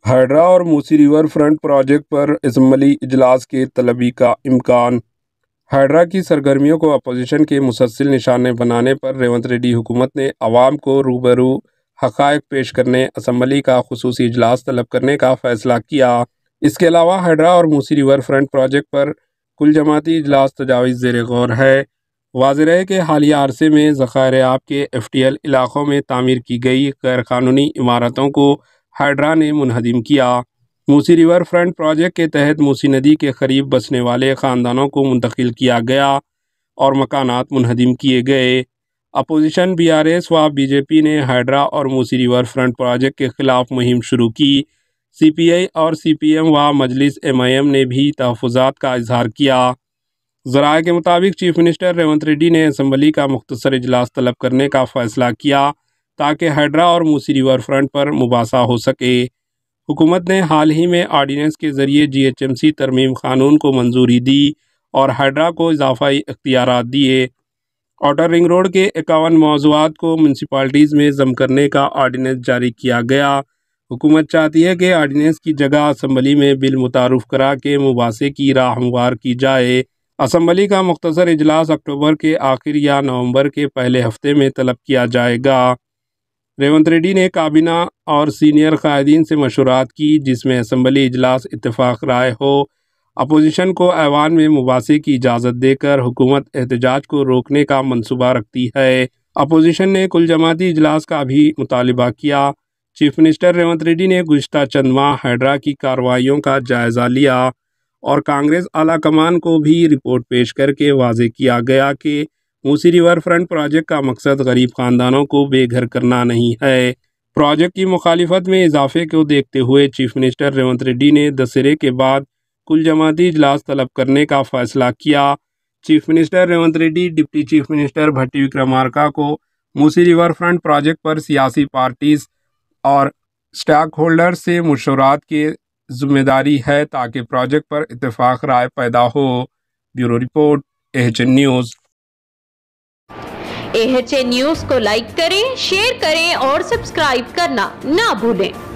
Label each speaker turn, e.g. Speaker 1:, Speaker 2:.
Speaker 1: Hydra اور موسی river front project پر assembly اجلاس کے طلبی کا امکان۔ ہائیڈرا کی سرگرمیوں کو اپوزیشن کے مسلسل نشانے بنانے پر ریونت ریڈی حکومت نے عوام کو روبرو حقائق پیش کرنے اسمبلی کا خصوصی اجلاس طلب کرنے کا فیصلہ کیا۔ اس کے علاوہ ہائیڈرا اور موسی ریور فرنٹ پروجیکٹ پر کل جماعتی اجلاس تجاویز زیر غور ہے۔ واضح رہے کہ حالیہ عرصے میں ذخائر آب کے FTL علاقوں میں تعمیر کی گئی غیر قانونی عمارتوں کو ہائیڈرا نے منہدم کیا۔ موسی ریور فرنٹ پروجیکٹ کے تحت موسی ندی کے قریب بسنے والے خاندانوں کو منتقل کیا گیا اور مکانات منہدم کیے گئے۔ اپوزیشن BRS و BJP نے ہائیڈرا اور موسی ریور فرنٹ پروجیکٹ کے خلاف مہم شروع کی۔ CPI اور CPM و مجلس MIM نے بھی تحفظات کا اظہار کیا۔ ذرائع کے مطابق چیف منسٹر ریونت ریڈی نے اسمبلی کا مختصر اجلاس طلب کرنے کا فیصلہ کیا تاکہ ہائیڈرا اور موسی ریور فرنٹ پر مباحثہ ہو سکے۔ حکومت نے حال ہی میں آرڈیننس کے ذریعے GHMC ترمیم قانون کو منظوری دی اور ہائیڈرا کو اضافی اختیارات دیے۔ آؤٹر رنگ روڈ کے 51 موضوعات کو میونسپلٹیز میں ضم کرنے کا آرڈیننس جاری کیا گیا۔ حکومت چاہتی ہے کہ آرڈیننس کی جگہ اسمبلی میں بل متعارف کرا کے مباحثے کی راہ ہموار کی جائے۔ اسمبلی کا مختصر اجلاس اکتوبر کے آخر یا نومبر کے پہلے ہفتے میں طلب کیا جائے گا۔ ریونت ریڈی نے کابینہ اور سینئر قائدین سے مشورات کی جس میں اسمبلی اجلاس اتفاق رائے ہو۔ اپوزیشن کو ایوان میں مباحثے کی اجازت دے کر حکومت احتجاج کو روکنے کا منصوبہ رکھتی ہے۔ اپوزیشن نے کل جماعتی اجلاس کا بھی مطالبہ کیا۔ چیف منسٹر ریونت ریڈی نے گزشتہ چند ماہ ہائیڈرا کی کارروائیوں کا جائزہ لیا اور کانگریس اعلیٰ کمان کو بھی رپورٹ پیش کر کے واضح کیا گیا کہ موسی ریور فرنٹ پروجیکٹ کا مقصد غریب خاندانوں کو بے گھر کرنا نہیں ہے۔ پروجیکٹ کی مخالفت میں اضافے کو دیکھتے ہوئے چیف منسٹر ریونت ریڈی نے دسہرے کے بعد کل جماعتی اجلاس طلب کرنے کا فیصلہ کیا۔ Chief minister Revanth Reddy deputy chief minister Bhatti Vikramarka کو موسی ریور فرنٹ پروجیکٹ پر سیاسی پارٹیز اور اسٹیک ہولڈرز سے مشاورات کی ذمہ داری ہے تاکہ پروجیکٹ پر اتفاق رائے پیدا ہو۔ Bureau report AHN news.
Speaker 2: AHN news کو لائک کریں، شیئر کریں اور سبسکرائب کرنا نہ بھولیں۔